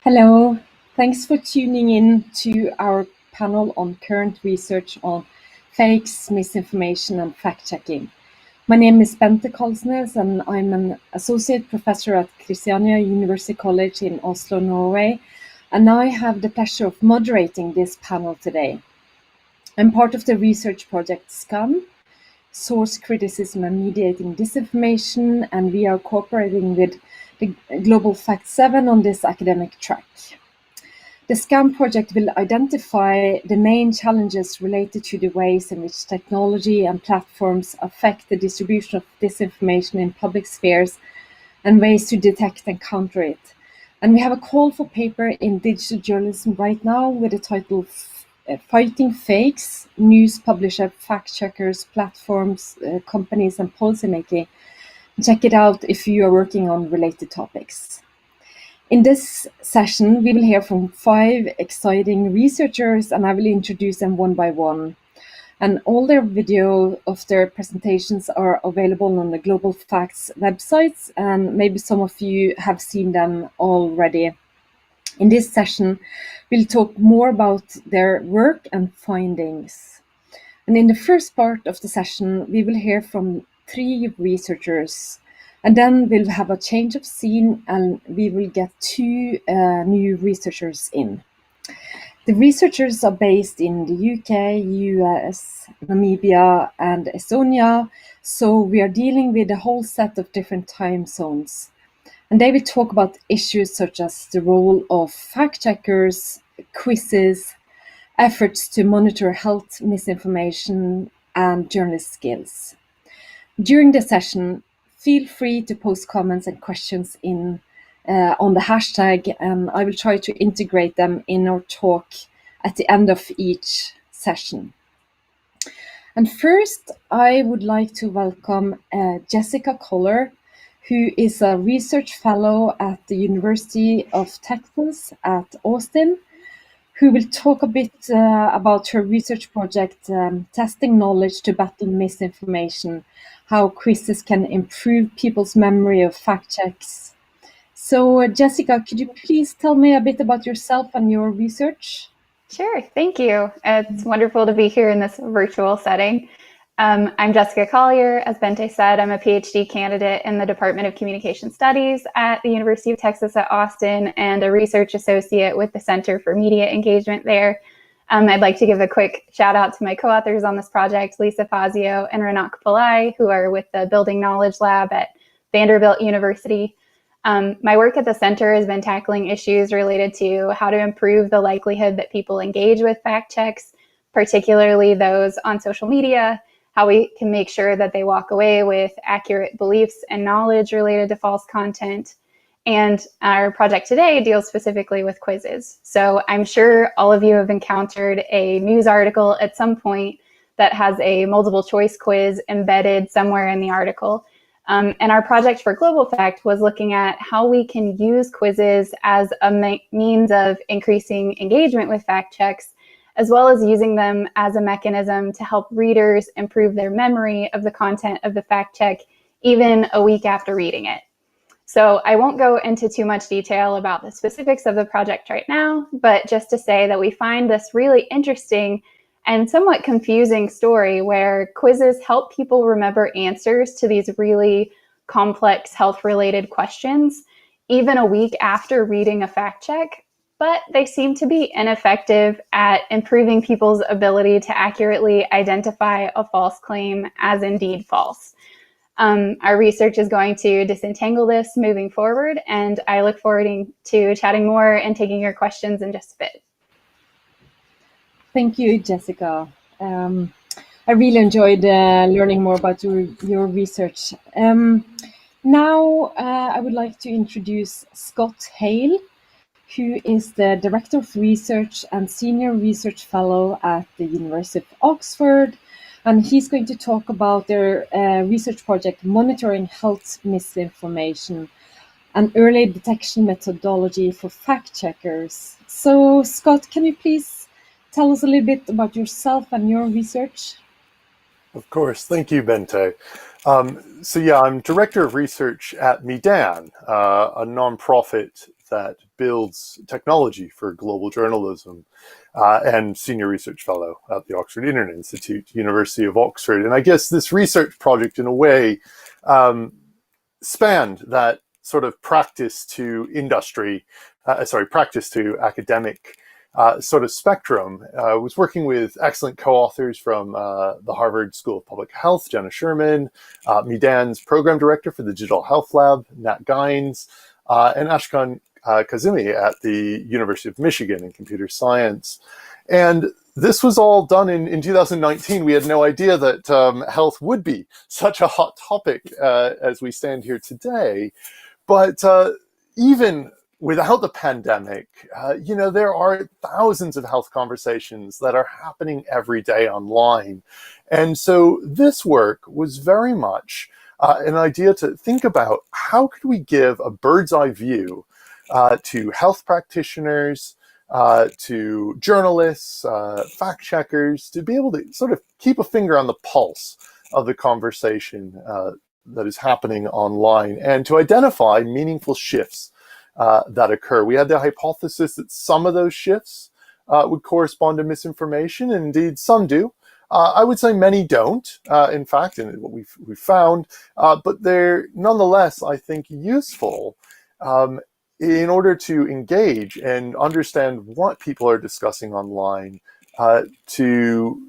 Hello, thanks for tuning in to our panel on current research on fakes, misinformation and fact-checking. My name is Bente Kalsnes and I'm an associate professor at Christiania University College in Oslo, Norway, and I have the pleasure of moderating this panel today. I'm part of the research project SCAN, Source Criticism and Mediating Disinformation, and we are cooperating with the Global Fact 7 on this academic track. The SCAN project will identify the main challenges related to the ways in which technology and platforms affect the distribution of disinformation in public spheres and ways to detect and counter it. And we have a call for paper in digital journalism right now with the title Fighting Fakes, News Publisher, Fact Checkers, Platforms, Companies and Policymaking. Check it out if you are working on related topics. In this session, we will hear from 5 exciting researchers and I will introduce them one by one. And all their video of their presentations are available on the Global Facts websites, and maybe some of you have seen them already. In this session, we'll talk more about their work and findings. And in the first part of the session, we will hear from 3 researchers, and then we'll have a change of scene and we will get 2 new researchers in. The researchers are based in the UK, US, Namibia and Estonia, so we are dealing with a whole set of different time zones. And they will talk about issues such as the role of fact checkers, quizzes, efforts to monitor health misinformation, and journalist skills. During the session, feel free to post comments and questions on the hashtag, and I will try to integrate them in our talk at the end of each session. And first, I would like to welcome Jessica Collier, who is a research fellow at the University of Texas at Austin, who will talk a bit about her research project, Testing Knowledge to Battle Misinformation, how quizzes can improve people's memory of fact checks. So Jessica, could you please tell me a bit about yourself and your research? Sure, thank you. It's wonderful to be here in this virtual setting. I'm Jessica Collier. As Bente said, I'm a PhD candidate in the Department of Communication Studies at the University of Texas at Austin and a research associate with the Center for Media Engagement there. I'd like to give a quick shout out to my co-authors on this project, Lisa Fazio and Ranak Pillai, who are with the Building Knowledge Lab at Vanderbilt University. My work at the center has been tackling issues related to how to improve the likelihood that people engage with fact checks, particularly those on social media, how we can make sure that they walk away with accurate beliefs and knowledge related to false content. And our project today deals specifically with quizzes. So I'm sure all of you have encountered a news article at some point that has a multiple choice quiz embedded somewhere in the article. And our project for Global Fact was looking at how we can use quizzes as a means of increasing engagement with fact checks, as well as using them as a mechanism to help readers improve their memory of the content of the fact check, even a week after reading it. So I won't go into too much detail about the specifics of the project right now, but just to say that we find this really interesting and somewhat confusing story where quizzes help people remember answers to these really complex health-related questions, even a week after reading a fact check, but they seem to be ineffective at improving people's ability to accurately identify a false claim as indeed false. Our research is going to disentangle this moving forward, and I look forward to chatting more and taking your questions in just a bit. Thank you, Jessica. I really enjoyed learning more about your research. Now, I would like to introduce Scott Hale, who is the Director of Research and Senior Research Fellow at the University of Oxford. And he's going to talk about their research project, Monitoring Health Misinformation, an early detection methodology for fact checkers. So, Scott, can you please tell us a little bit about yourself and your research? Of course. Thank you, Bente. So yeah, I'm Director of Research at Medan, a nonprofit that builds technology for global journalism, and senior research fellow at the Oxford Internet Institute, University of Oxford. And I guess this research project, in a way, spanned that sort of practice to industry, practice to academic sort of spectrum. Was working with excellent co-authors from the Harvard School of Public Health, Jenna Sherman, Midan's program director for the Digital Health Lab, Nat Gines, and Ashkan Kazumi at the University of Michigan in computer science. And this was all done in 2019. We had no idea that health would be such a hot topic as we stand here today. But even without the pandemic, there are thousands of health conversations that are happening every day online. And so this work was very much an idea to think about how could we give a bird's eye view to health practitioners, to journalists, fact checkers, to be able to sort of keep a finger on the pulse of the conversation that is happening online, and to identify meaningful shifts that occur. We had the hypothesis that some of those shifts would correspond to misinformation, and indeed some do. I would say many don't, in fact, in what we've found, but they're nonetheless, I think, useful in order to engage and understand what people are discussing online, to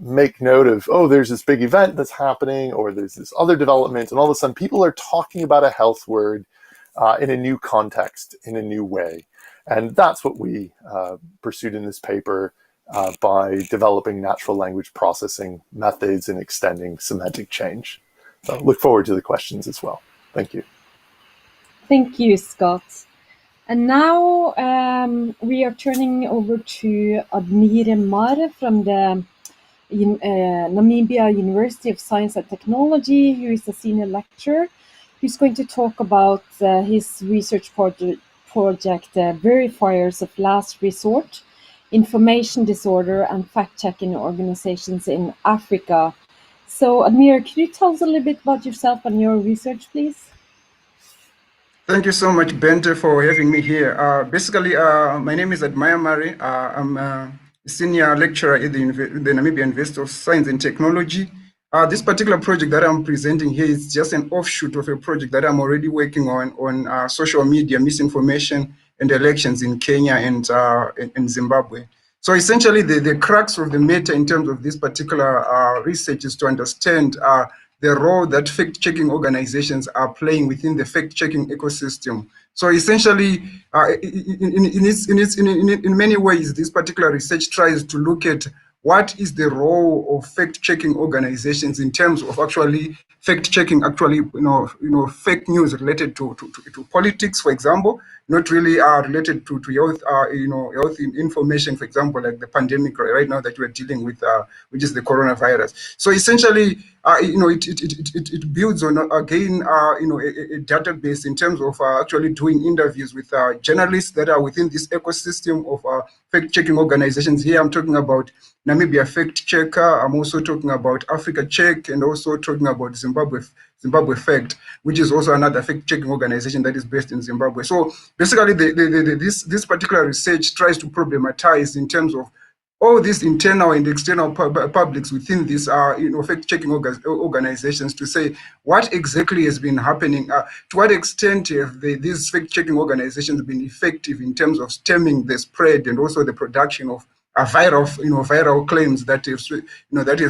make note of, oh, there's this big event that's happening, or there's this other development, and all of a sudden people are talking about a health word in a new context, in a new way. And that's what we pursued in this paper by developing natural language processing methods and extending semantic change. So look forward to the questions as well. Thank you. Thank you, Scott. And now we are turning over to Mare from the Namibia University of Science and Technology, who is a senior lecturer, who's going to talk about his research project, Verifiers of Last Resort, Information Disorder and Fact-Checking Organizations in Africa. So, Admir, could you tell us a little bit about yourself and your research, please? Thank you so much, Bente, for having me here. Basically, my name is Admaya Mare. I'm a senior lecturer at the Namibia University of Science and Technology. This particular project that I'm presenting here is just an offshoot of a project that I'm already working on social media, misinformation, and elections in Kenya and Zimbabwe. So essentially, the crux of the matter in terms of this particular research is to understand the role that fact-checking organizations are playing within the fact-checking ecosystem. So essentially, in many ways, this particular research tries to look at what is the role of fact-checking organizations in terms of actually fact-checking fake news related to politics, for example, not really related to health information, for example, like the pandemic right now that we're dealing with, which is the coronavirus. So essentially, it builds on again a database in terms of actually doing interviews with journalists that are within this ecosystem of fact-checking organizations. Here I'm talking about Namibia Fact Checker. I'm also talking about Africa Check, and also talking about Zimbabwe Fact, which is also another fact-checking organization that is based in Zimbabwe. So basically, this particular research tries to problematize in terms of all these internal and external publics within these fact-checking organizations, to say what exactly has been happening, to what extent have these fact-checking organizations been effective in terms of stemming the spread and also the production of viral claims that have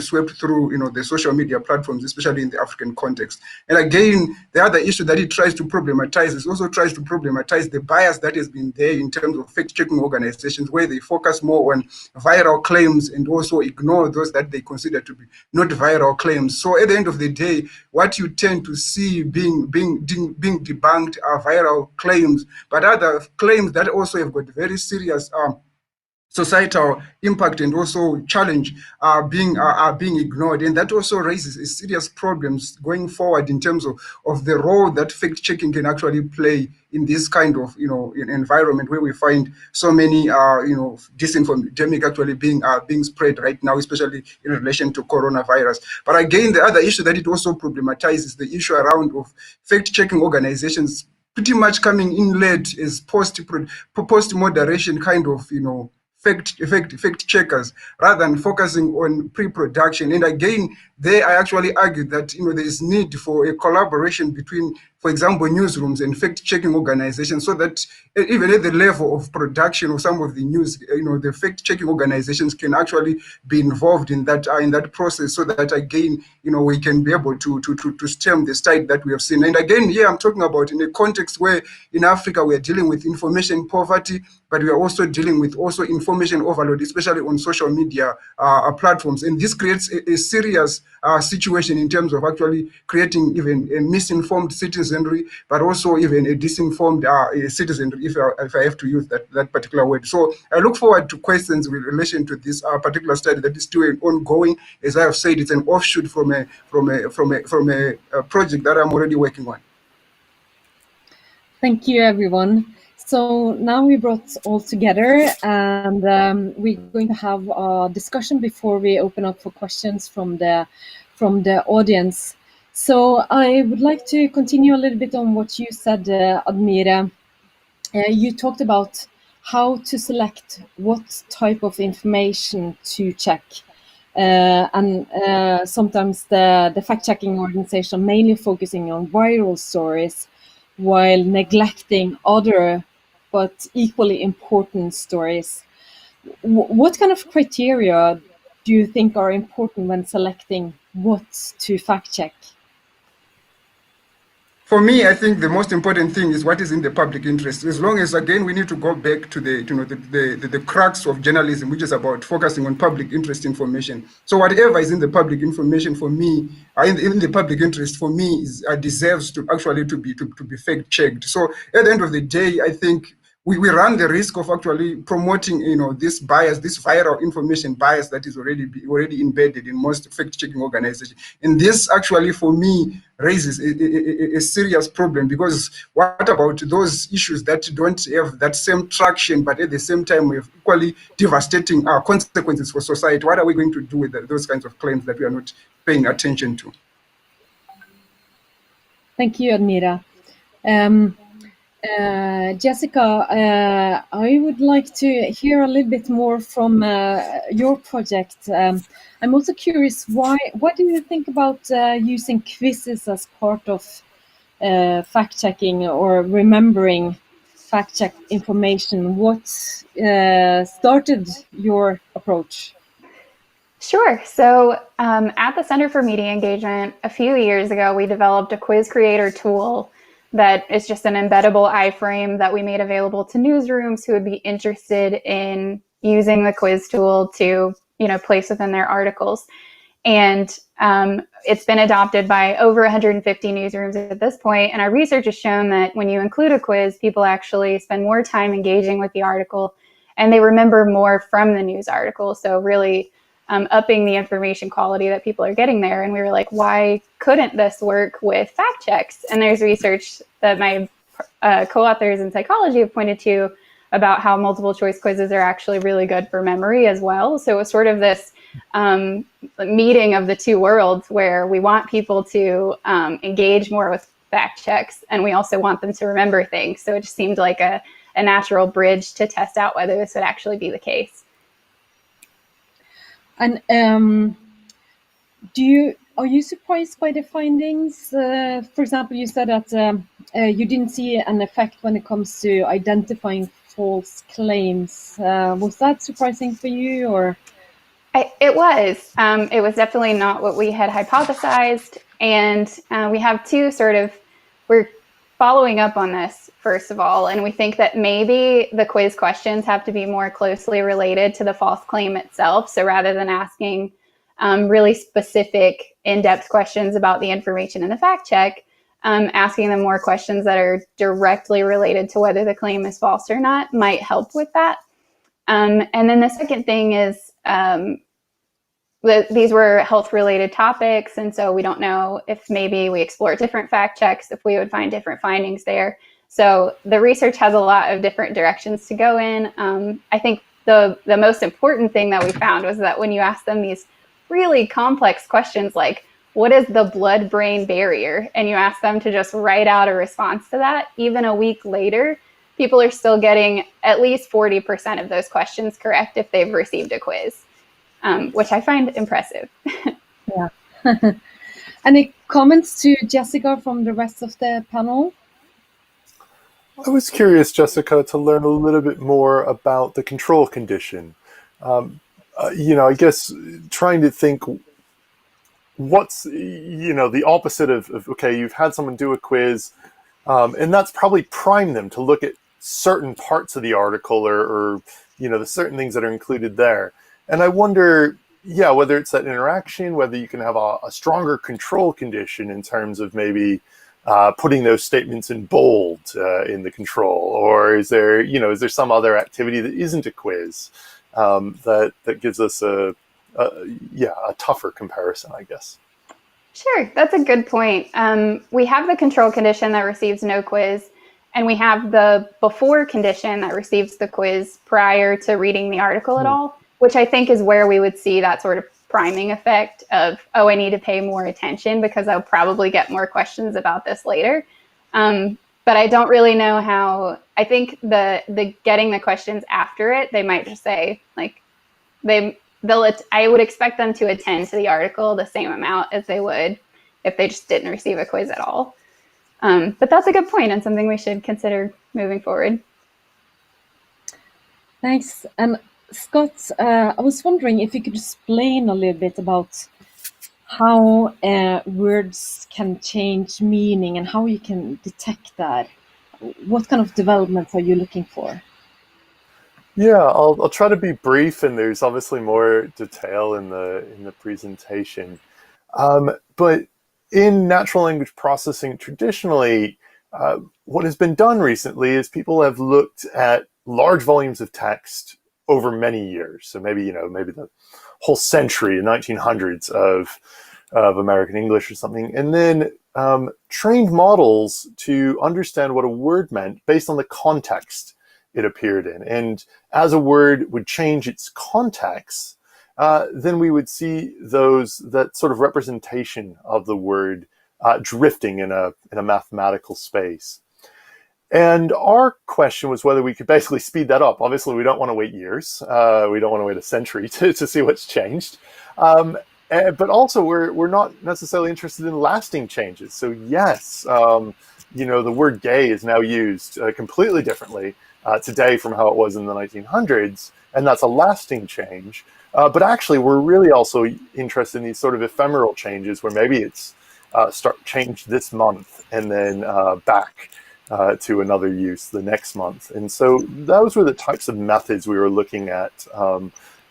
swept through the social media platforms, especially in the African context. And again, the other issue that it tries to problematize is also tries to problematize the bias that has been there in terms of fact-checking organizations, where they focus more on viral claims and also ignore those that they consider to be not viral claims. So at the end of the day, what you tend to see being debunked are viral claims, but other claims that also have got very serious societal impact and also challenge are being ignored, and that also raises serious problems going forward in terms of the role that fact-checking can actually play in this kind of environment where we find so many disinformation actually being spread right now, especially in relation to coronavirus. But again, the other issue that it also problematizes the issue around of fact-checking organizations pretty much coming in late as post moderation kind of, fact checkers, rather than focusing on pre-production. And again, there I actually argue that there is need for a collaboration between, for example, newsrooms and fact-checking organizations, so that even at the level of production of some of the news, the fact-checking organizations can actually be involved in that process, so that again, we can be able to stem the tide that we have seen. And again, here I'm talking about in a context where in Africa we are dealing with information poverty, but we are also dealing with information overload, especially on social media platforms. And this creates a serious situation in terms of actually creating even a misinformed citizenry, but also even a disinformed citizenry, if I have to use that particular word. So I look forward to questions with relation to this particular study that is still ongoing. As I have said, it's an offshoot from a project that I'm already working on. Thank you, everyone. So now we brought all together, and we're going to have a discussion before we open up for questions from the audience. So I would like to continue a little bit on what you said, Admira. You talked about how to select what type of information to check. And sometimes the fact-checking organization mainly focusing on viral stories, while neglecting other but equally important stories. What kind of criteria do you think are important when selecting what to fact check? For me, I think the most important thing is what is in the public interest. As long as, again, we need to go back to the crux of journalism, which is about focusing on public interest information. So whatever is in the public information for me, in the public interest for me, deserves to actually to be fact checked. So at the end of the day, I think we run the risk of actually promoting, this bias, this viral information bias that is already embedded in most fact-checking organizations. And this actually, for me, raises a serious problem, because what about those issues that don't have that same traction, but at the same time we have equally devastating consequences for society? What are we going to do with those kinds of claims that we are not paying attention to? Thank you, Admira. Jessica, I would like to hear a little bit more from your project. I'm also curious, what do you think about using quizzes as part of fact-checking or remembering fact-check information? What started your approach? Sure. So at the Center for Media Engagement, a few years ago, we developed a quiz creator tool that is just an embeddable iframe that we made available to newsrooms who would be interested in using the quiz tool to, place within their articles. And it's been adopted by over 150 newsrooms at this point. And our research has shown that when you include a quiz, people actually spend more time engaging with the article, and they remember more from the news article. So really upping the information quality that people are getting there. And we were like, why couldn't this work with fact checks? And there's research that my co-authors in psychology have pointed to about how multiple choice quizzes are actually really good for memory as well. So it was sort of this meeting of the two worlds, where we want people to engage more with fact checks, and we also want them to remember things. So it just seemed like a natural bridge to test out whether this would actually be the case. And are you surprised by the findings? For example, you said that you didn't see an effect when it comes to identifying false claims. Was that surprising for you, or? It was. It was definitely not what we had hypothesized. And we have we're following up on this, first of all, and we think that maybe the quiz questions have to be more closely related to the false claim itself. So rather than asking really specific, in-depth questions about the information in the fact check, asking them more questions that are directly related to whether the claim is false or not might help with that. And then the second thing is these were health-related topics, and so we don't know if maybe we explore different fact checks, if we would find different findings there. So the research has a lot of different directions to go in. I think the most important thing that we found was that when you ask them these really complex questions like, what is the blood-brain barrier? And you ask them to just write out a response to that. Even a week later, people are still getting at least 40% of those questions correct if they've received a quiz, which I find impressive. Yeah. Any comments to Jessica from the rest of the panel? I was curious, Jessica, to learn a little bit more about the control condition. I guess trying to think what's, the opposite of okay, you've had someone do a quiz, and that's probably primed them to look at certain parts of the article or the certain things that are included there. And I wonder, whether it's that interaction, whether you can have a stronger control condition in terms of maybe putting those statements in bold in the control, or is there some other activity that isn't a quiz that gives us a tougher comparison, I guess. Sure, that's a good point. We have the control condition that receives no quiz, and we have the before condition that receives the quiz prior to reading the article at all, which I think is where we would see that sort of priming effect of, oh, I need to pay more attention because I'll probably get more questions about this later. But I don't really know how. I think the getting the questions after it, they might just say like I would expect them to attend to the article the same amount as they would if they just didn't receive a quiz at all. But that's a good point and something we should consider moving forward. Thanks. And Scott, I was wondering if you could explain a little bit about how words can change meaning and how you can detect that. What kind of developments are you looking for? Yeah, I'll try to be brief, and there's obviously more detail in the presentation. But in natural language processing, traditionally, what has been done recently is people have looked at large volumes of text over many years. So maybe the whole century, the 1900s of American English or something, and then trained models to understand what a word meant based on the context it appeared in. And as a word would change its context, then we would see that sort of representation of the word drifting in a mathematical space. And our question was whether we could basically speed that up. Obviously, we don't want to wait years. We don't want to wait a century to see what's changed. But also, we're not necessarily interested in lasting changes. So yes, the word gay is now used completely differently today from how it was in the 1900s, and that's a lasting change. But actually, we're really also interested in these sort of ephemeral changes where maybe it's changed this month and then back to another use the next month. And so those were the types of methods we were looking at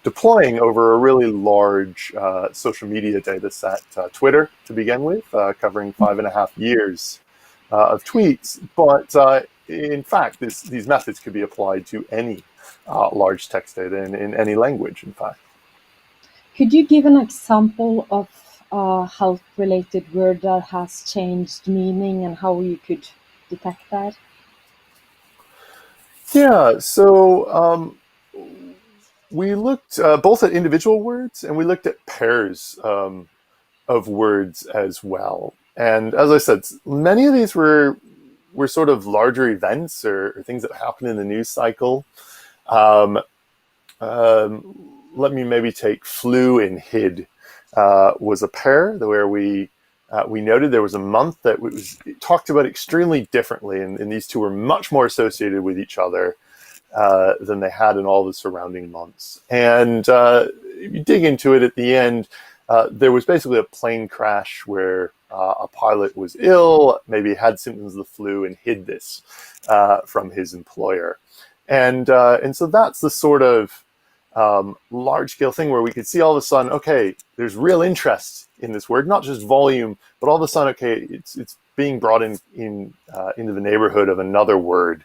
deploying over a really large social media data set, Twitter to begin with, covering 5.5 years of tweets. But in fact, these methods could be applied to any large text data in any language, in fact. Could you give an example of a health-related word that has changed meaning and how you could detect that? Yeah, so we looked both at individual words and we looked at pairs of words as well. And as I said, many of these were sort of larger events or things that happened in the news cycle. Let me maybe take flu and hid was a pair where we noted there was a month that it talked about extremely differently, and these two were much more associated with each other than they had in all the surrounding months. And if you dig into it at the end, there was basically a plane crash where a pilot was ill, maybe had symptoms of the flu, and hid this from his employer. And so that's the sort of large-scale thing where we could see all of a sudden, okay, there's real interest in this word, not just volume, but all of a sudden, okay, it's being brought into the neighborhood of another word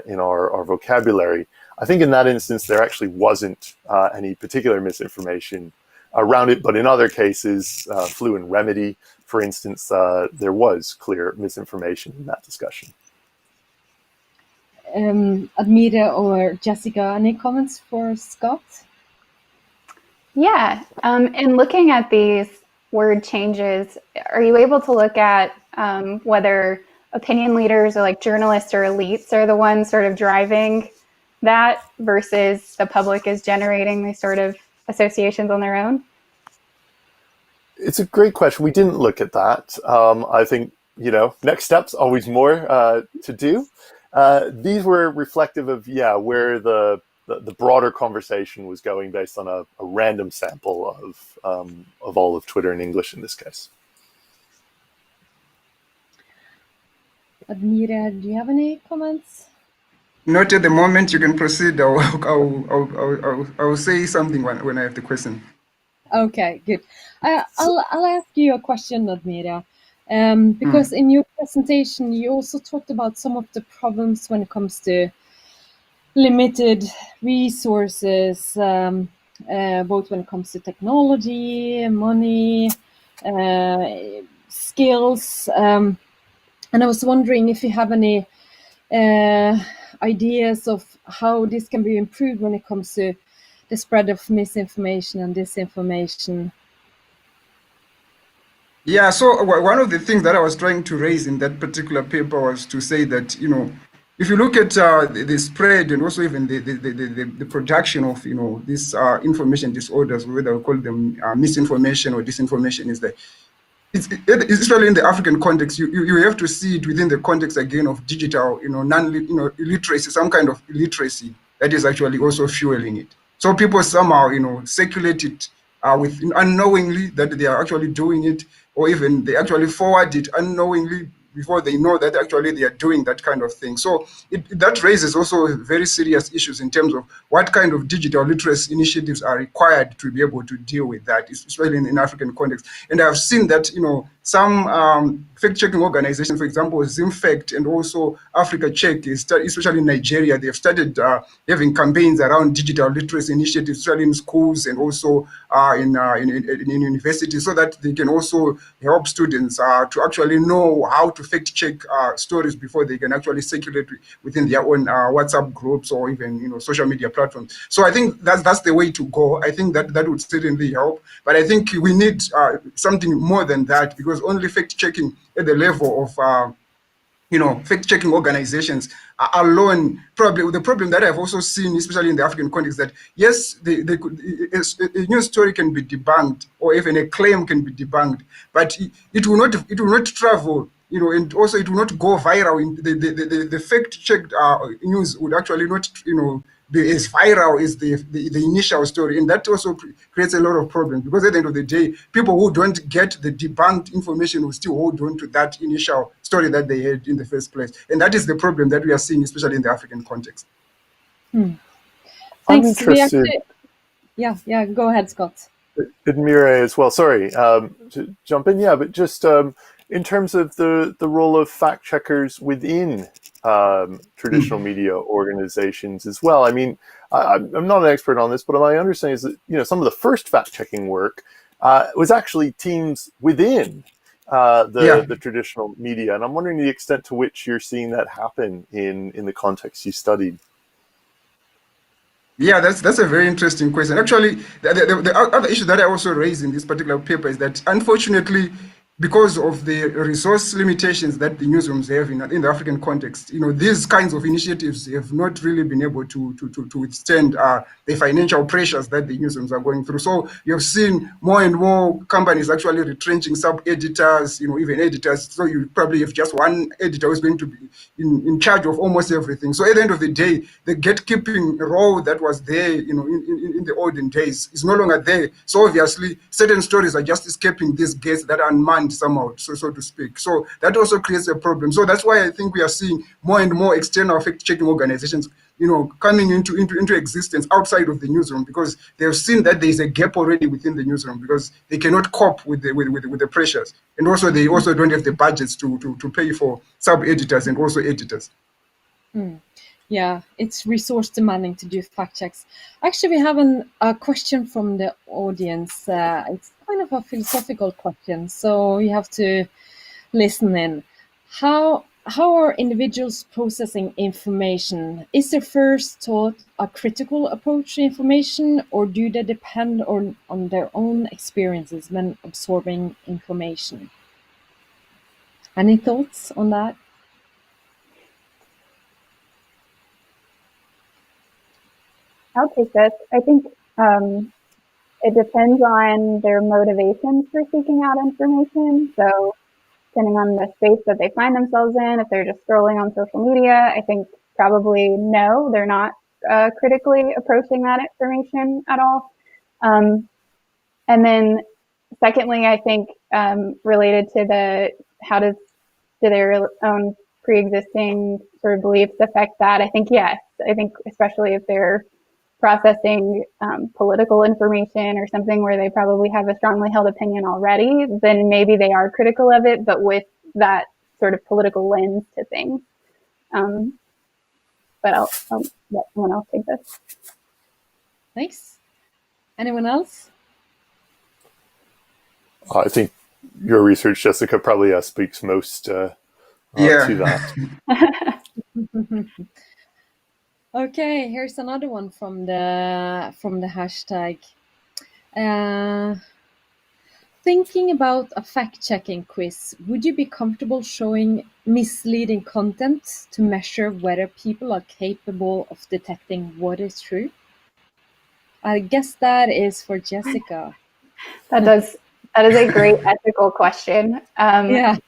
in our vocabulary. I think in that instance, there actually wasn't any particular misinformation around it, but in other cases, flu and remedy, for instance, there was clear misinformation in that discussion. Admira or Jessica, any comments for Scott? Yeah, in looking at these, word changes, are you able to look at whether opinion leaders or like journalists or elites are the ones sort of driving that versus the public is generating these sort of associations on their own? It's a great question. We didn't look at that. I think, next steps, always more to do. These were reflective of, where the broader conversation was going based on a random sample of all of Twitter in English in this case. Mire, do you have any comments? Not at the moment. You can proceed. I'll say something when I have the question. Okay, good. I'll ask you a question, Admira, because in your presentation you also talked about some of the problems when it comes to limited resources, both when it comes to technology, money, skills, and I was wondering if you have any ideas of how this can be improved when it comes to the spread of misinformation and disinformation. Yeah, so one of the things that I was trying to raise in that particular paper was to say that, if you look at the spread and also even the production of, these information disorders, whether we call them misinformation or disinformation, is that especially in the African context, you have to see it within the context again of digital, illiteracy, some kind of illiteracy that is actually also fueling it. So people somehow, circulate it with unknowingly that they are actually doing it, or even they actually forward it unknowingly before they know that actually they are doing that kind of thing. So that raises also very serious issues in terms of what kind of digital literacy initiatives are required to be able to deal with that, especially in African context. And I've seen that, some fact-checking organizations, for example, ZimFact and also Africa Check, especially in Nigeria, they have started having campaigns around digital literacy initiatives, especially in schools and also in universities, so that they can also help students to actually know how to fact-check stories before they can actually circulate within their own WhatsApp groups or even social media platforms. So I think that's the way to go. I think that would certainly help. But I think we need something more than that, because only fact-checking at the level of fact-checking organizations alone, probably the problem that I've also seen, especially in the African context, that yes, a news story can be debunked, or even a claim can be debunked, but it will not travel, and also it will not go viral. The fact-checked news would actually not, be as viral as the initial story, and that also creates a lot of problems, because at the end of the day, people who don't get the debunked information will still hold on to that initial story that they had in the first place, and that is the problem that we are seeing, especially in the African context. Thanks. I'm interested. Yeah. Go ahead, Scott. Mire as well. Sorry to jump in. Yeah, but just in terms of the role of fact checkers within traditional media organizations as well. I mean, I'm not an expert on this, but my understanding is that some of the first fact checking work was actually teams within the traditional media, and I'm wondering the extent to which you're seeing that happen in the context you studied. Yeah, that's a very interesting question. Actually, the other issue that I also raised in this particular paper is that, unfortunately, because of the resource limitations that the newsrooms have in the African context, these kinds of initiatives have not really been able to withstand the financial pressures that the newsrooms are going through. So you have seen more and more companies actually retrenching sub-editors, even editors. So you probably have just one editor who's going to be in charge of almost everything. So at the end of the day, the gatekeeping role that was there, in the olden days is no longer there. So obviously, certain stories are just escaping these gates that are unmanned somehow, so to speak. So that also creates a problem. So that's why I think we are seeing more and more external fact-checking organizations, coming into existence outside of the newsroom, because they've seen that there is a gap already within the newsroom, because they cannot cope with the pressures, and also they also don't have the budgets to pay for sub-editors and also editors. Yeah, it's resource demanding to do fact checks. Actually, we have a question from the audience. It's kind of a philosophical question, so you have to listen in. How how are individuals processing information? Is their first thought a critical approach to information, or do they depend on their own experiences when absorbing information? Any thoughts on that? I'll take this. I think it depends on their motivations for seeking out information. So depending on the space that they find themselves in, if they're just scrolling on social media, I think probably no, they're not critically approaching that information at all. And then secondly, I think related to do their own pre-existing sort of beliefs affect that? I think yes. I think especially if they're processing political information or something where they probably have a strongly held opinion already, then maybe they are critical of it, but with that sort of political lens to things. But I'll let someone else take this. Thanks. Anyone else? I think your research, Jessica, probably speaks most to that. Okay, here's another one from the hashtag. Thinking about a fact-checking quiz, would you be comfortable showing misleading content to measure whether people are capable of detecting what is true? I guess that is for Jessica. That is a great ethical question. Yeah.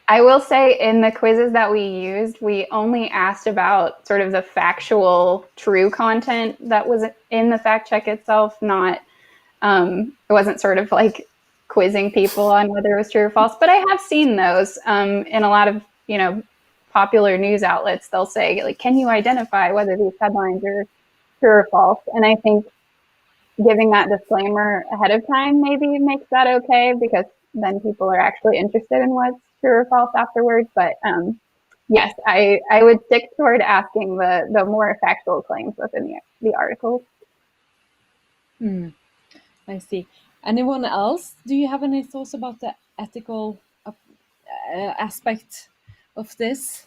I will say in the quizzes that we used, we only asked about sort of the factual true content that was in the fact check itself, not, it wasn't sort of like quizzing people on whether it was true or false, but I have seen those in a lot of, popular news outlets. They'll say, like, can you identify whether these headlines are true or false? And I think giving that disclaimer ahead of time maybe makes that okay, because then people are actually interested in what's true or false afterwards. But yes, I would stick toward asking the more factual claims within the articles. I see. Anyone else? Do you have any thoughts about the ethical aspect of this?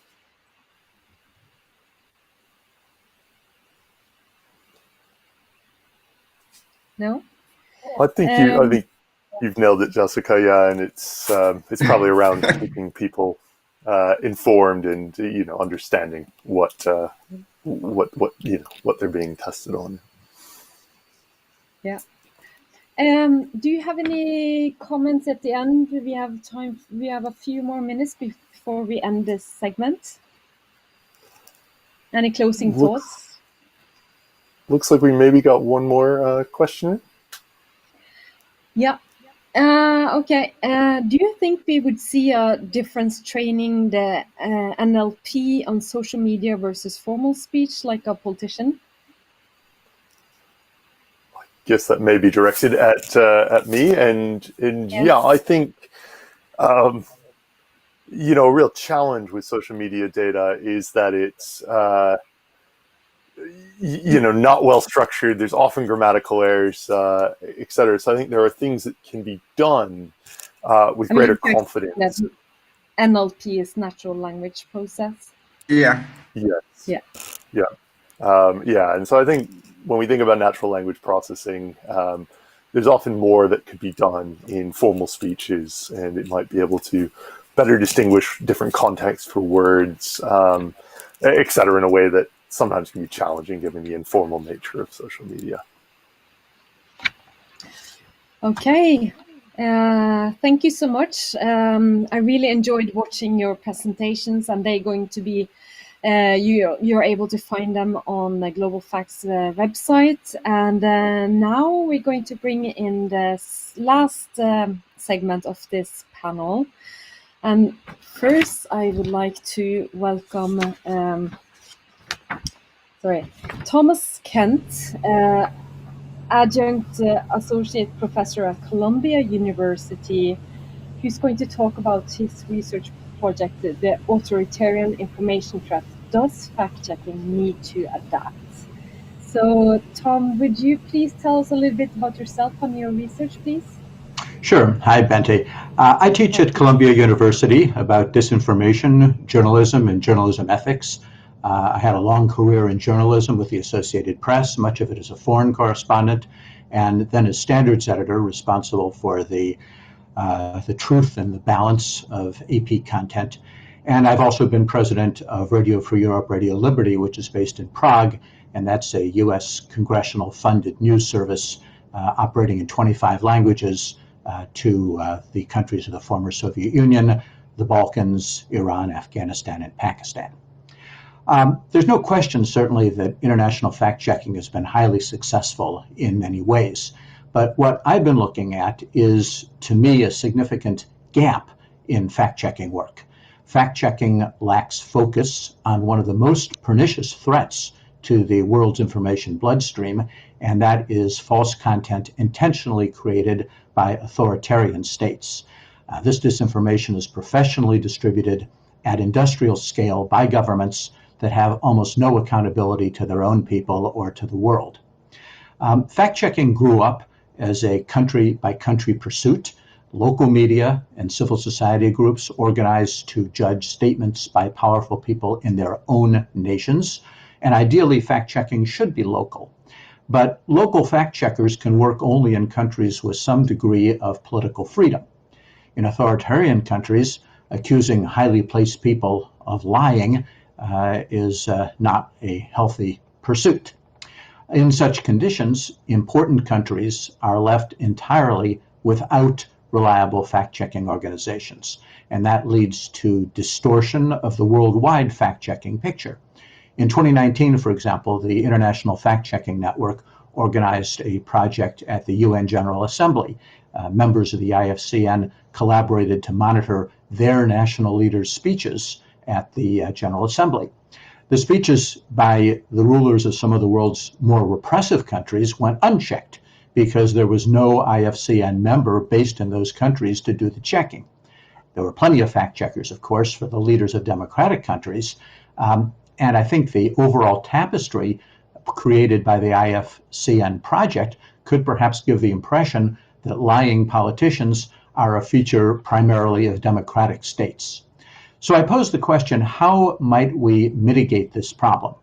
No? I think you've nailed it, Jessica. Yeah, and it's probably around keeping people informed and understanding what they're being tested on. Yeah. Do you have any comments at the end? We have time. We have a few more minutes before we end this segment. Any closing thoughts? Looks like we maybe got one more question. Yeah. Okay. Do you think we would see a difference training the NLP on social media versus formal speech, like a politician? I guess that may be directed at me, and yes. Yeah, I think a real challenge with social media data is that it's not well structured. There's often grammatical errors, etc. So I think there are things that can be done with greater confidence. NLP is natural language process. Yeah. Yes. Yeah. Yeah. And so I think when we think about natural language processing, there's often more that could be done in formal speeches, and it might be able to better distinguish different contexts for words, etc. in a way that sometimes can be challenging given the informal nature of social media. Okay. Thank you so much. I really enjoyed watching your presentations, and they're going to be, you're able to find them on the Global Facts website. And now we're going to bring in the last segment of this panel. And first, I would like to welcome Thomas Kent, Adjunct Associate Professor at Columbia University, who's going to talk about his research project, The Authoritarian Information Threat. Does fact-checking need to adapt? So, Tom, would you please tell us a little bit about yourself and your research, please? Sure. Hi, Bente. I teach at Columbia University about disinformation, journalism, and journalism ethics. I had a long career in journalism with the Associated Press, much of it as a foreign correspondent, and then as standards editor responsible for the truth and the balance of AP content. And I've also been president of Radio Free Europe, Radio Liberty, which is based in Prague, and that's a US congressional funded news service operating in 25 languages to the countries of the former Soviet Union, the Balkans, Iran, Afghanistan, and Pakistan. There's no question, certainly, that international fact-checking has been highly successful in many ways. But what I've been looking at is, to me, a significant gap in fact-checking work. Fact-checking lacks focus on one of the most pernicious threats to the world's information bloodstream, and that is false content intentionally created by authoritarian states. This disinformation is professionally distributed at industrial scale by governments that have almost no accountability to their own people or to the world. Fact-checking grew up as a country-by-country pursuit. Local media and civil society groups organized to judge statements by powerful people in their own nations. And ideally, fact-checking should be local. But local fact-checkers can work only in countries with some degree of political freedom. In authoritarian countries, accusing highly placed people of lying is not a healthy pursuit. In such conditions, important countries are left entirely without reliable fact-checking organizations, and that leads to distortion of the worldwide fact-checking picture. In 2019, for example, the International Fact-Checking Network organized a project at the UN General Assembly. Members of the IFCN collaborated to monitor their national leaders' speeches at the General Assembly. The speeches by the rulers of some of the world's more repressive countries went unchecked because there was no IFCN member based in those countries to do the checking. There were plenty of fact checkers, of course, for the leaders of democratic countries. And I think the overall tapestry created by the IFCN project could perhaps give the impression that lying politicians are a feature primarily of democratic states. So I pose the question, how might we mitigate this problem?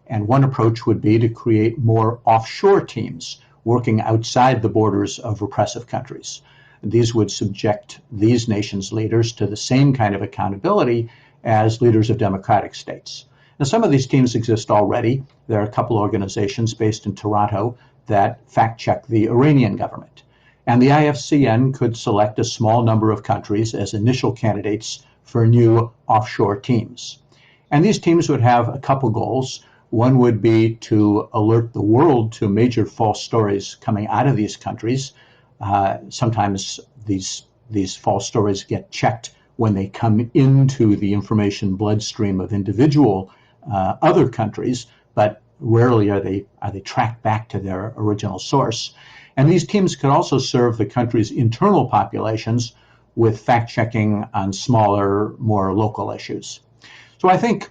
And one approach would be to create more offshore teams working outside the borders of repressive countries. These would subject these nations' leaders to the same kind of accountability as leaders of democratic states. Now, some of these teams exist already. There are a couple of organizations based in Toronto that fact-check the Iranian government. And the IFCN could select a small number of countries as initial candidates for new offshore teams. And these teams would have a couple goals. One would be to alert the world to major false stories coming out of these countries. Sometimes these false stories get checked when they come into the information bloodstream of individual other countries, but rarely are they tracked back to their original source. And these teams could also serve the country's internal populations with fact-checking on smaller, more local issues. So I think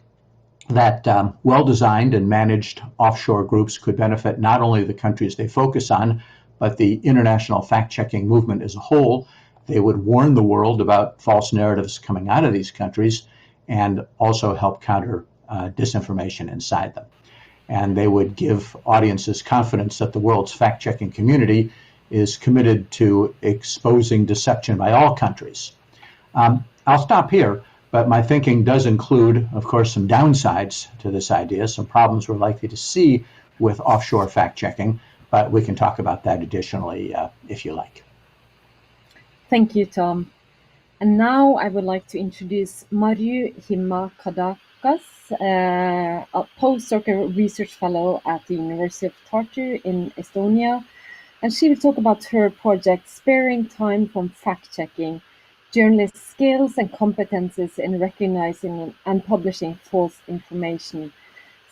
that well-designed and managed offshore groups could benefit not only the countries they focus on, but the international fact-checking movement as a whole. They would warn the world about false narratives coming out of these countries and also help counter disinformation inside them. And they would give audiences confidence that the world's fact-checking community is committed to exposing deception by all countries. I'll stop here, but my thinking does include, of course, some downsides to this idea, some problems we're likely to see with offshore fact-checking, but we can talk about that additionally if you like. Thank you, Tom. And now I would like to introduce Marju Himma-Kadakas, a postdoctoral research fellow at the University of Tartu in Estonia. And she will talk about her project, Sparing Time from Fact-Checking, Journalist Skills and Competences in Recognizing and Publishing False Information.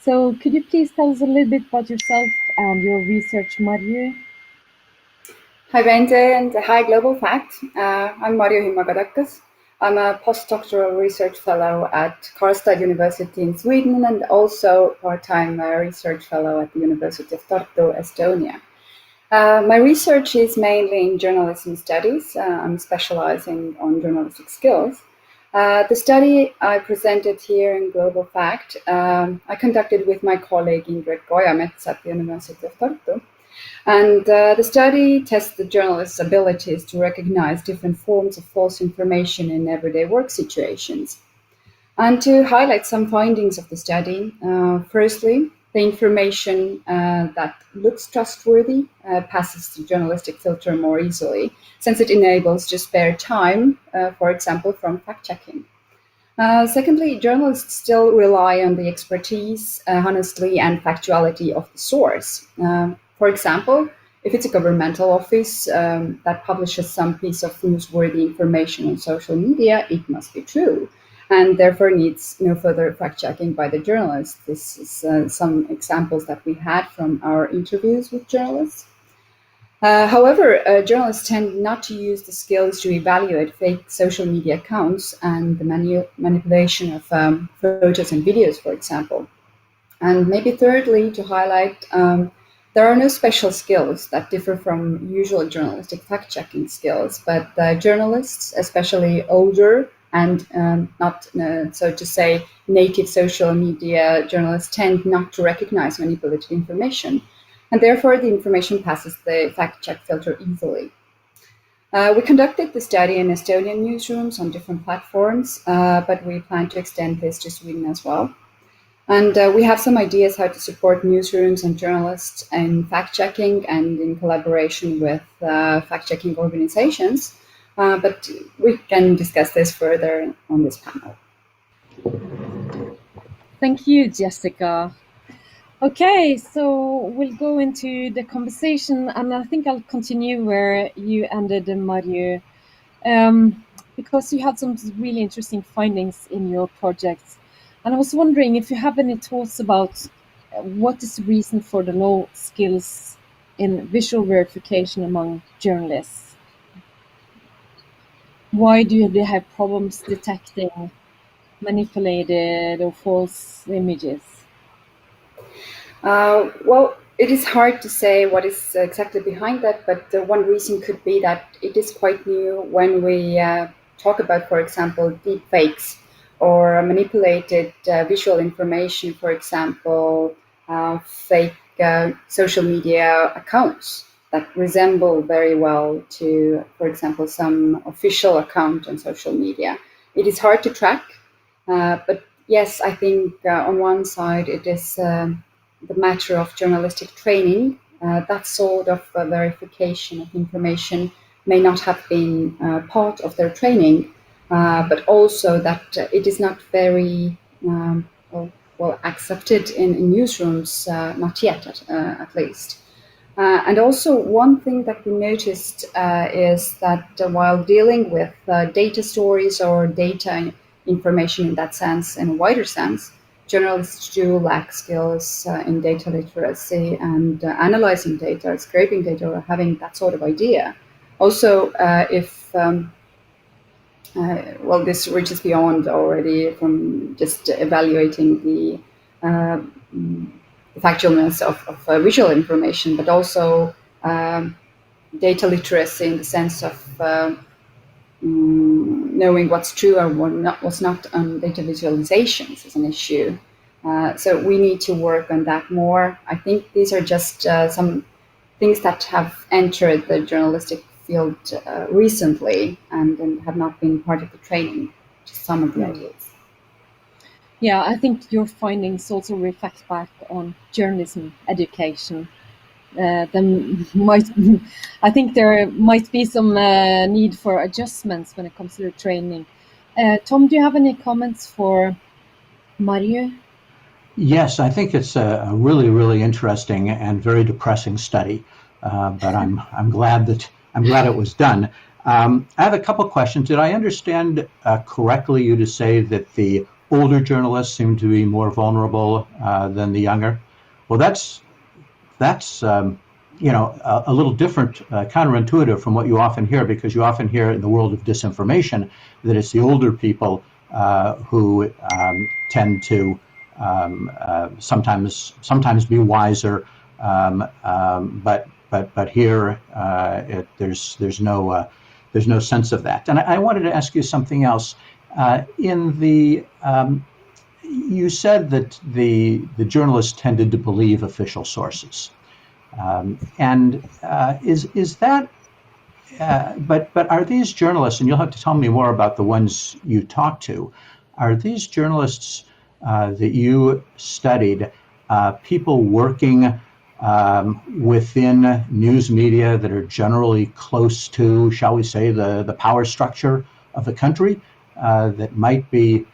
So could you please tell us a little bit about yourself and your research, Marju? Hi, Bente, and hi, Global Fact. I'm Marju Himma-Kadakas. I'm a postdoctoral research fellow at Karlstad University in Sweden and also part-time research fellow at the University of Tartu, Estonia. My research is mainly in journalism studies. I'm specializing on journalistic skills. The study I presented here in Global Fact, I conducted with my colleague Ingrid Goyamets at the University of Tartu. And the study tests the journalist's abilities to recognize different forms of false information in everyday work situations. And to highlight some findings of the study, firstly, the information that looks trustworthy passes the journalistic filter more easily, since it enables to spare time, for example, from fact-checking. Secondly, journalists still rely on the expertise, honesty, and factuality of the source. For example, if it's a governmental office that publishes some piece of newsworthy information on social media, it must be true, and therefore needs no further fact-checking by the journalist. This is some examples that we had from our interviews with journalists. However, journalists tend not to use the skills to evaluate fake social media accounts and the manipulation of photos and videos, for example. And maybe thirdly, to highlight, there are no special skills that differ from usual journalistic fact-checking skills, but journalists, especially older and not, so to say, native social media journalists, tend not to recognize manipulated information. And therefore, the information passes the fact-check filter easily. We conducted the study in Estonian newsrooms on different platforms, but we plan to extend this to Sweden as well. And we have some ideas how to support newsrooms and journalists in fact-checking and in collaboration with fact-checking organizations, but we can discuss this further on this panel. Thank you, Jessica. Okay, so we'll go into the conversation, and I think I'll continue where you ended, Marju, because you had some really interesting findings in your project. And I was wondering if you have any thoughts about what is the reason for the low skills in visual verification among journalists? Why do they have problems detecting manipulated or false images? Well, it is hard to say what is exactly behind that, but one reason could be that it is quite new when we talk about, for example, deepfakes or manipulated visual information, for example, fake social media accounts that resemble very well to, for example, some official account on social media. It is hard to track, but yes, I think on one side it is the matter of journalistic training. That sort of verification of information may not have been part of their training, but also that it is not very well accepted in newsrooms, not yet at least. And also one thing that we noticed is that while dealing with data stories or data information in that sense, in a wider sense, journalists do lack skills in data literacy and analyzing data, scraping data, or having that sort of idea. Also, if well, this reaches beyond already from just evaluating the factualness of visual information, but also data literacy in the sense of knowing what's true or what's not on data visualizations is an issue. So we need to work on that more. I think these are just some things that have entered the journalistic field recently and have not been part of the training, just some of the ideas. Yeah, I think your findings also reflect back on journalism education. I think there might be some need for adjustments when it comes to the training. Tom, do you have any comments for Marju? Yes, I think it's a really, really interesting and very depressing study, but I'm glad it was done. I have a couple questions. Did I understand correctly you to say that the older journalists seem to be more vulnerable than the younger? Well, that's you know, a little different, counterintuitive from what you often hear, because you often hear in the world of disinformation that it's the older people who tend to sometimes be wiser, but but here there's no sense of that. And I wanted to ask you something else. You said that the journalists tended to believe official sources, is that? But are these journalists, and you'll have to tell me more about the ones you talked to, are these journalists that you studied people working within news media that are generally close to, shall we say, the power structure of the country, that might be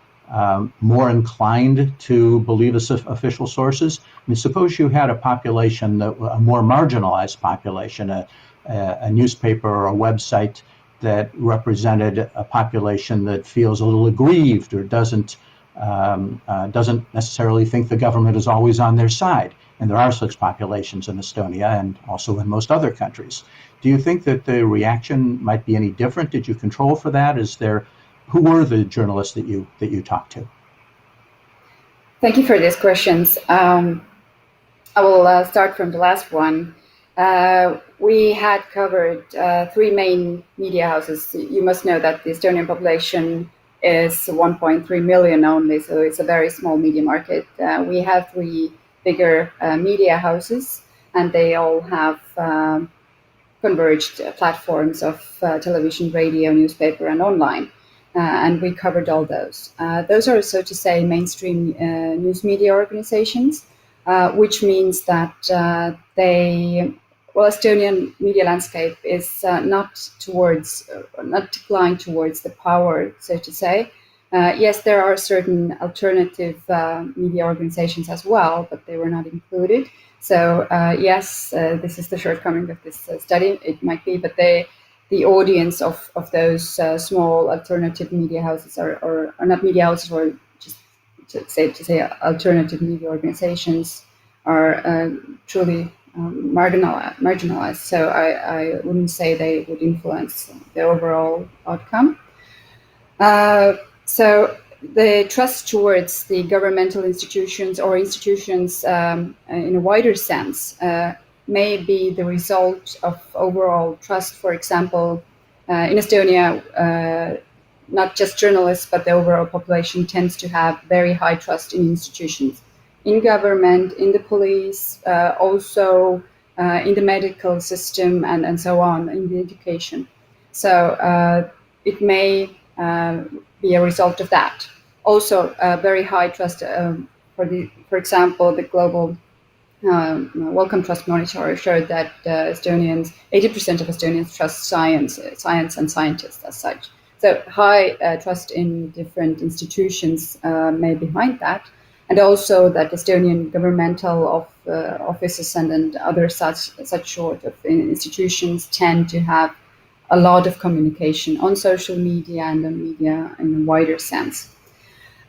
more inclined to believe official sources? I mean, suppose you had a population, a more marginalized population, a newspaper or a website that represented a population that feels a little aggrieved or doesn't necessarily think the government is always on their side. And there are such populations in Estonia and also in most other countries. Do you think that the reaction might be any different? Did you control for that? Who were the journalists that you talked to? Thank you for these questions. I will start from the last one. We had covered three main media houses. You must know that the Estonian population is 1.3 million only, so it's a very small media market. We have three bigger media houses, and they all have converged platforms of television, radio, newspaper, and online. And we covered all those. Those are, so to say, mainstream news media organizations, which means that Estonian media landscape is not declined towards the power, so to say. Yes, there are certain alternative media organizations as well, but they were not included. So yes, this is the shortcoming of this study. It might be, but the audience of those small alternative media houses or not media houses, or just to say alternative media organizations are truly marginalized. So I wouldn't say they would influence the overall outcome. So the trust towards the governmental institutions or institutions in a wider sense may be the result of overall trust. For example, in Estonia, not just journalists, but the overall population tends to have very high trust in institutions, in government, in the police, also in the medical system, and so on, in the education. So it may be a result of that. Also, very high trust for example, the global Wellcome Trust Monitor showed that 80% of Estonians trust science and scientists as such. So high trust in different institutions may be behind that, and also that Estonian governmental offices and other such sort of institutions tend to have a lot of communication on social media and on media in a wider sense.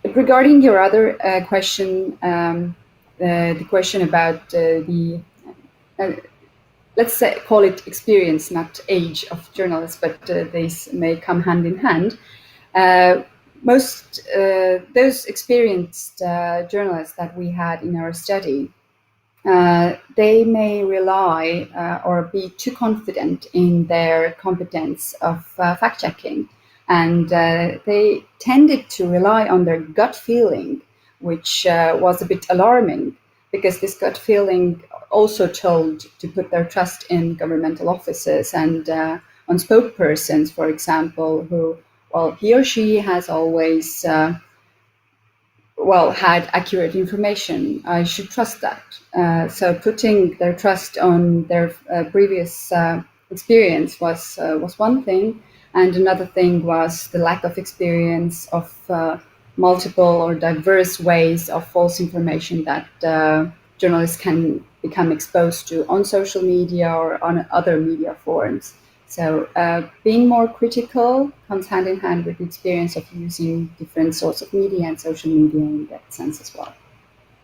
But regarding your other question, the question about let's say, call it experience, not age of journalists, but these may come hand in hand. Most those experienced journalists that we had in our study, they may rely or be too confident in their competence of fact-checking, and they tended to rely on their gut feeling, which was a bit alarming, because this gut feeling also told to put their trust in governmental offices and on spokespersons, for example, who, well, he or she has always had accurate information. I should trust that. So putting their trust on their previous experience was one thing, and another thing was the lack of experience of multiple or diverse ways of false information that journalists can become exposed to on social media or on other media forums. So being more critical comes hand in hand with the experience of using different sorts of media and social media in that sense as well.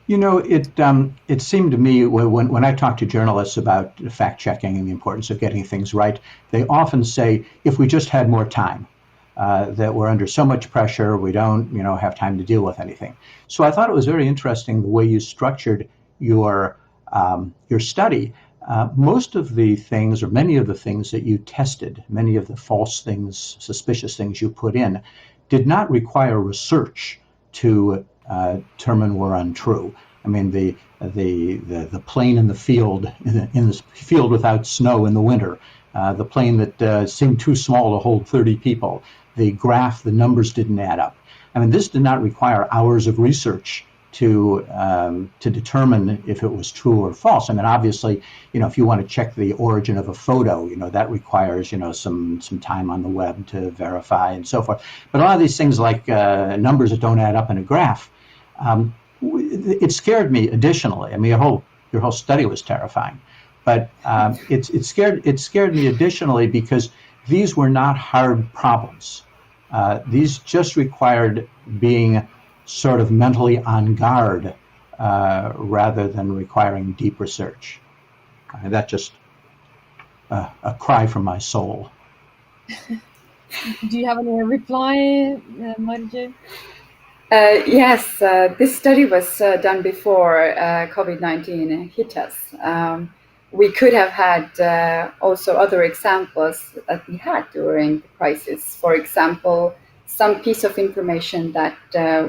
You know, it seemed to me when I talk to journalists about fact-checking and the importance of getting things right, they often say, if we just had more time, that we're under so much pressure, we don't, have time to deal with anything. So I thought it was very interesting the way you structured your study. most of the things, or many of the things that you tested, many of the false things, suspicious things you put in, did not require research to determine were untrue. I mean, the plane in the field, in the field without snow in the winter, the plane that seemed too small to hold 30 people, the graph, the numbers didn't add up. I mean, this did not require hours of research to determine if it was true or false. I mean, obviously, if you want to check the origin of a photo, that requires, some time on the web to verify and so forth. But a lot of these things like numbers that don't add up in a graph, it scared me additionally. I mean, your whole study was terrifying, but it scared me additionally because these were not hard problems. These just required being sort of mentally on guard rather than requiring deep research. That just a cry from my soul. Do you have any reply, Marju? Yes, this study was done before COVID-19 hit us. We could have had also other examples that we had during the crisis. For example, some piece of information that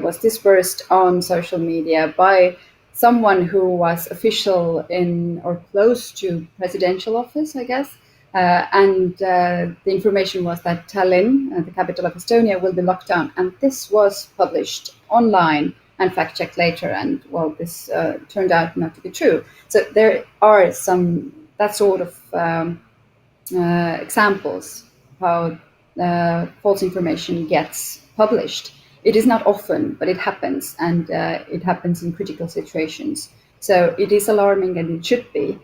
was dispersed on social media by someone who was official in or close to presidential office, I guess. And the information was that Tallinn, the capital of Estonia, will be locked down. And this was published online and fact-checked later. And, well, this turned out not to be true. So there are some, that sort of examples how false information gets published. It is not often, but it happens, and it happens in critical situations. So it is alarming, and it should be.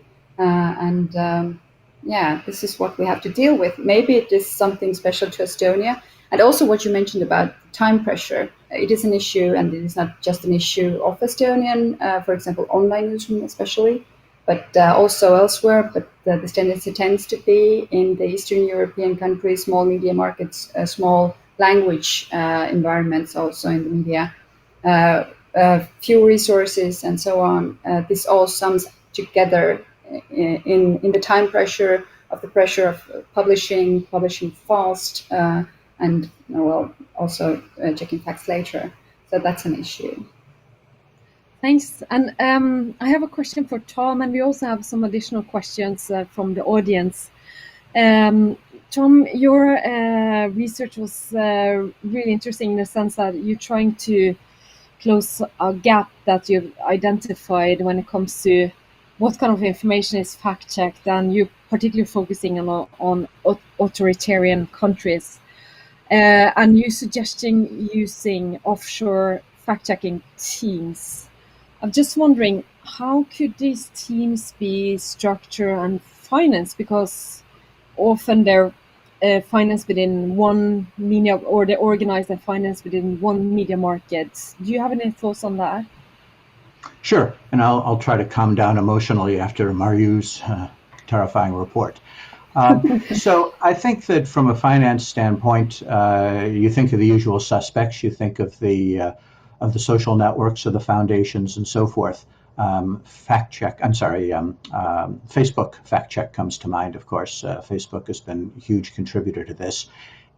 Yeah, this is what we have to deal with. Maybe it is something special to Estonia. And also what you mentioned about time pressure. It is an issue, and it is not just an issue of Estonian, for example, online newsroom especially, but also elsewhere. But the tendency tends to be in the Eastern European countries, small media markets, small language environments also in the media, few resources and so on. This all sums together in the time pressure of publishing fast, and also checking facts later. So that's an issue. Thanks. And I have a question for Tom, and we also have some additional questions from the audience. Tom, your research was really interesting in the sense that you're trying to close a gap that you've identified when it comes to what kind of information is fact-checked, and you're particularly focusing on authoritarian countries. And you're suggesting using offshore fact-checking teams. I'm just wondering, how could these teams be structured and financed? Because often they're financed within one media, or they're organized and financed within one media market. Do you have any thoughts on that? Sure, and I'll try to calm down emotionally after Marju's terrifying report. So I think that from a finance standpoint, you think of the usual suspects. You think of the social networks, of the foundations, and so forth. Facebook fact check comes to mind. Of course, Facebook has been a huge contributor to this.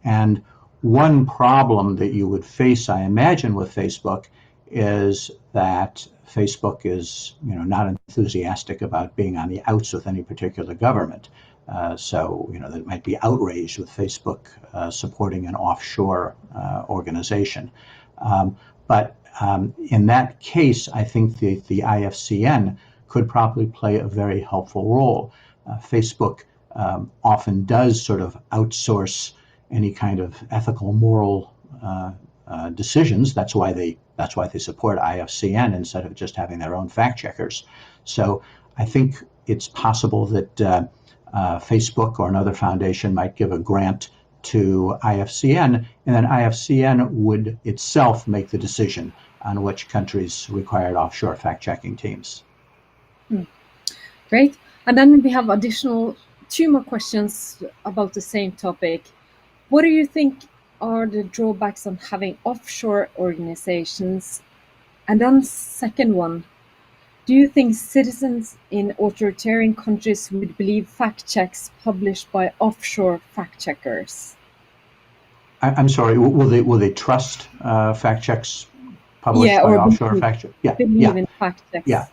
And one problem that you would face, I imagine, with Facebook is that Facebook is, not enthusiastic about being on the outs with any particular government. So, they might be outraged with Facebook supporting an offshore organization. But in that case, I think the IFCN could probably play a very helpful role. Facebook often does sort of outsource any kind of ethical, moral decisions. That's why they support IFCN instead of just having their own fact checkers. So I think it's possible that Facebook or another foundation might give a grant to IFCN, and then IFCN would itself make the decision on which countries required offshore fact-checking teams. Great. And then we have two more questions about the same topic. What do you think are the drawbacks on having offshore organizations? And then second one, Do you think citizens in authoritarian countries would believe fact checks published by offshore fact checkers? I'm sorry. Will they trust fact checks published by offshore fact checkers? Believe in fact checks.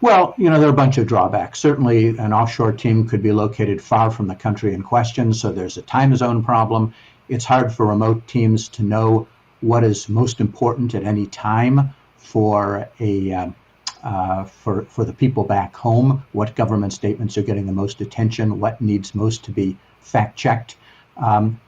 Well, there are a bunch of drawbacks. Certainly, an offshore team could be located far from the country in question, so there's a time zone problem. It's hard for remote teams to know what is most important at any time for for the people back home, what government statements are getting the most attention, what needs most to be fact-checked.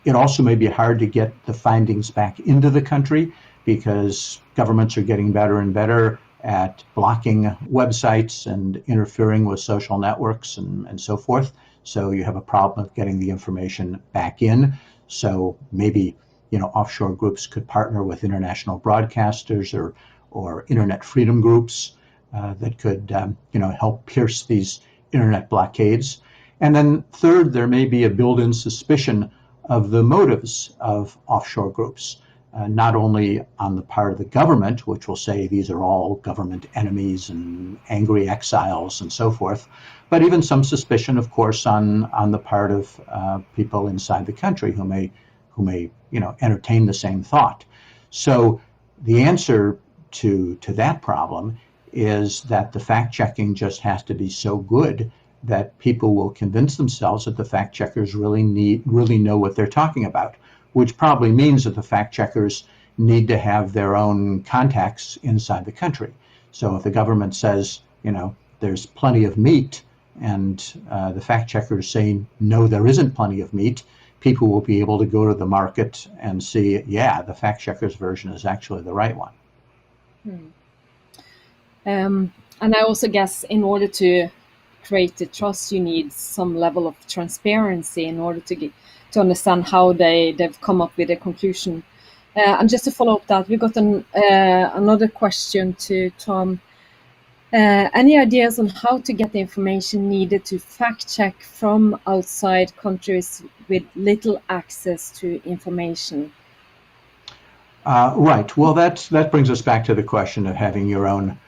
It also may be hard to get the findings back into the country because governments are getting better and better at blocking websites and interfering with social networks and so forth. So you have a problem of getting the information back in. So maybe offshore groups could partner with international broadcasters or internet freedom groups that could help pierce these internet blockades. And then third, there may be a built-in suspicion of the motives of offshore groups, not only on the part of the government, which will say these are all government enemies and angry exiles and so forth, but even some suspicion, of course, on the part of people inside the country who may entertain the same thought. So the answer to that problem is that the fact-checking just has to be so good that people will convince themselves that the fact-checkers really know what they're talking about, which probably means that the fact-checkers need to have their own contacts inside the country. So if the government says, there's plenty of meat, and the fact-checkers say, no, there isn't plenty of meat, people will be able to go to the market and see, the fact-checkers version is actually the right one. And I also guess in order to create the trust, you need some level of transparency in order to understand how they've come up with a conclusion. And just to follow up that, we got another question to Tom. Any ideas on how to get the information needed to fact check from outside countries with little access to information? Right. Well, that brings us back to the question of having your own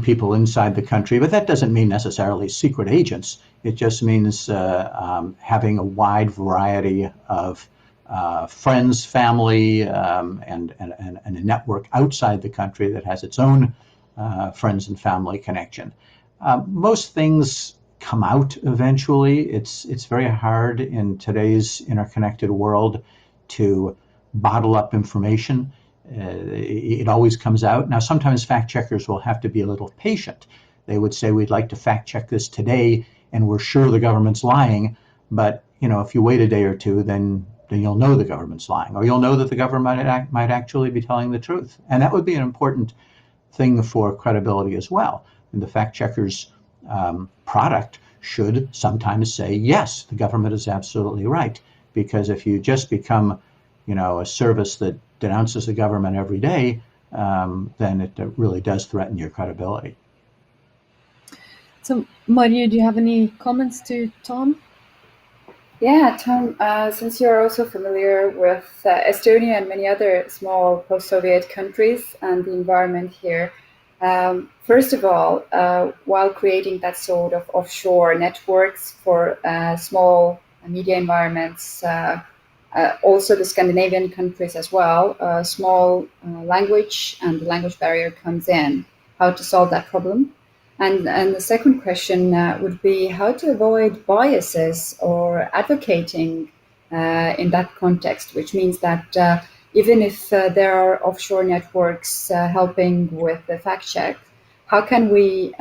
people inside the country, but that doesn't mean necessarily secret agents. It just means having a wide variety of friends, family, and a network outside the country that has its own friends and family connection. Most things come out eventually. It's very hard in today's interconnected world to bottle up information. It always comes out. Now, sometimes fact checkers will have to be a little patient. They would say, we'd like to fact check this today, and we're sure the government's lying. But, if you wait a day or two, then you'll know the government's lying, or you'll know that the government might actually be telling the truth. And that would be an important thing for credibility as well. And the fact checker's product should sometimes say, yes, the government is absolutely right. Because if you just become, a service that denounces the government every day, then it really does threaten your credibility. So, Marju, do you have any comments to Tom? Yeah, Tom, since you're also familiar with Estonia and many other small post-Soviet countries and the environment here, first of all, while creating that sort of offshore networks for small media environments, also the Scandinavian countries as well, small language and the language barrier comes in, how to solve that problem. And the second question would be how to avoid biases or advocating in that context, which means that even if there are offshore networks helping with the fact check, how can we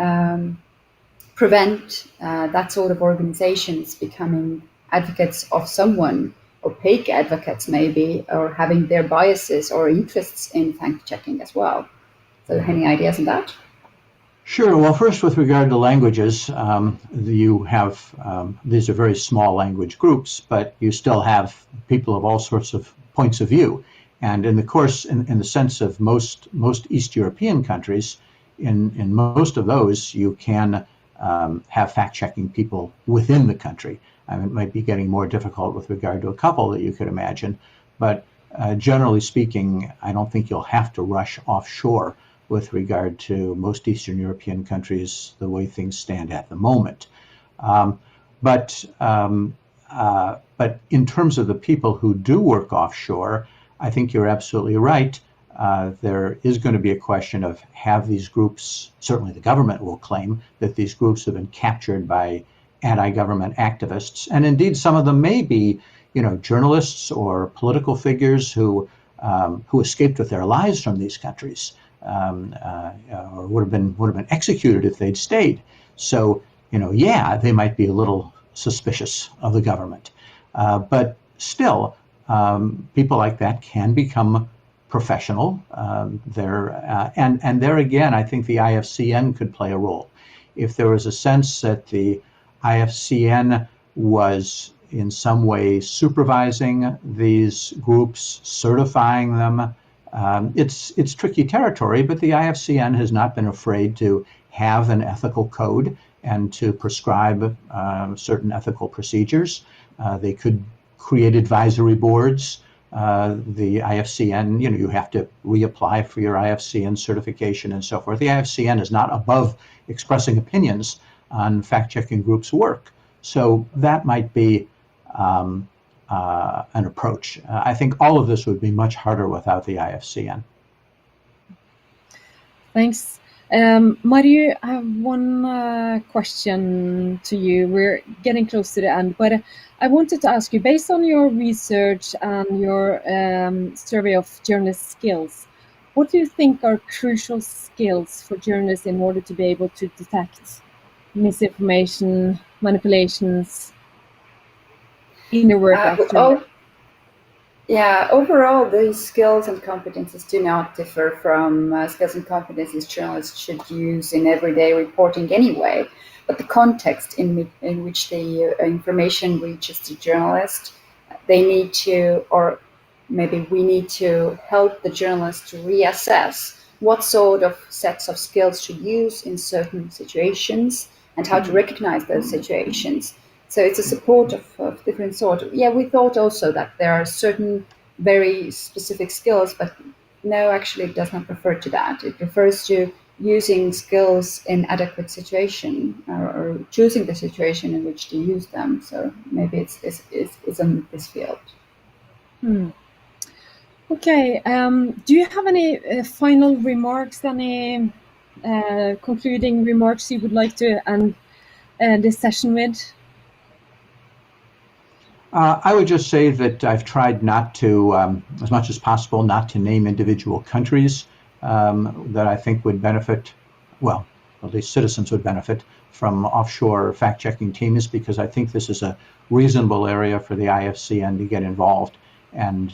prevent that sort of organizations becoming advocates of someone, opaque advocates maybe, or having their biases or interests in fact checking as well? So any ideas on that? Sure. Well, first, with regard to languages, you have, these are very small language groups, but you still have people of all sorts of points of view. And in the sense of most East European countries, in most of those, you can have fact-checking people within the country. I mean, it might be getting more difficult with regard to a couple that you could imagine, but generally speaking, I don't think you'll have to rush offshore with regard to most Eastern European countries, the way things stand at the moment. But in terms of the people who do work offshore, I think you're absolutely right. There is going to be a question of, have these groups, certainly the government will claim that these groups have been captured by anti-government activists, and indeed some of them may be, journalists or political figures who escaped with their lives from these countries, or would have been executed if they'd stayed. So, yeah, they might be a little suspicious of the government, but still, people like that can become professional. And there again, I think the IFCN could play a role. If there was a sense that the IFCN was in some way supervising these groups, certifying them, it's tricky territory, but the IFCN has not been afraid to have an ethical code and to prescribe certain ethical procedures. They could create advisory boards. The IFCN, you have to reapply for your IFCN certification and so forth. The IFCN is not above expressing opinions on fact-checking groups' work. So that might be an approach. I think all of this would be much harder without the IFCN. Thanks. Marju, I have one question to you. We're getting close to the end, but I wanted to ask you, based on your research and your survey of journalist skills, what do you think are crucial skills for journalists in order to be able to detect misinformation, manipulations in their work? Overall, these skills and competences do not differ from skills and competences journalists should use in everyday reporting anyway. But the context in which the information reaches the journalist, they need to, or maybe we need to help the journalist to reassess what sort of sets of skills to use in certain situations and how to recognize those situations. So it's a support of different sort. Yeah, we thought also that there are certain very specific skills, but no, actually it does not refer to that. It refers to using skills in adequate situation or choosing the situation in which to use them. So maybe it's in this field. Okay. Do you have any final remarks, any concluding remarks you would like to end this session with? I would just say that I've tried not to, as much as possible, not to name individual countries that I think would benefit, well, at least citizens would benefit from offshore fact-checking teams, because I think this is a reasonable area for the IFCN to get involved. And,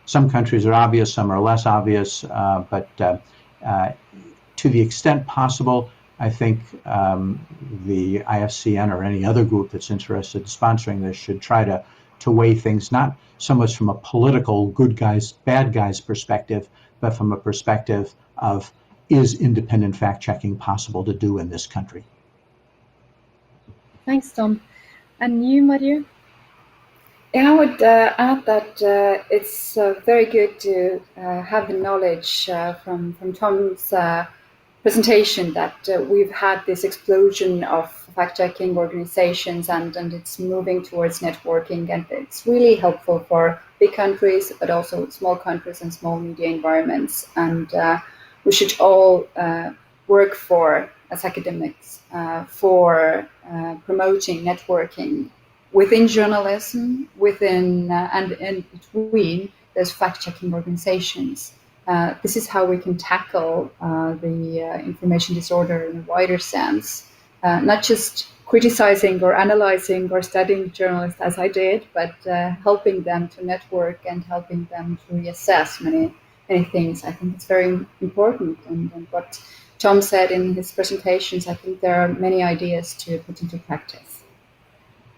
some countries are obvious, some are less obvious, but to the extent possible, I think the IFCN or any other group that's interested in sponsoring this should try to weigh things not so much from a political good guys, bad guys perspective, but from a perspective of, is independent fact-checking possible to do in this country? Thanks, Tom. And you, Marju? Yeah, I would add that it's very good to have the knowledge from Tom's presentation that we've had this explosion of fact-checking organizations and it's moving towards networking, and it's really helpful for big countries but also small countries and small media environments, and we should all work for, as academics, for promoting networking within journalism, within and in between those fact-checking organizations. This is how we can tackle the information disorder in a wider sense, not just criticizing or analyzing or studying journalists as I did, but helping them to network and helping them to reassess many things. I think it's very important. And what Tom said in his presentations, I think there are many ideas to put into practice.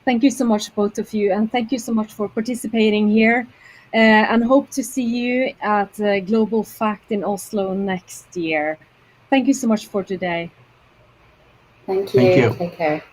Thank you so much, both of you, and thank you so much for participating here. And hope to see you at Global Fact in Oslo next year. Thank you so much for today. Thank you. Thank you. Take care.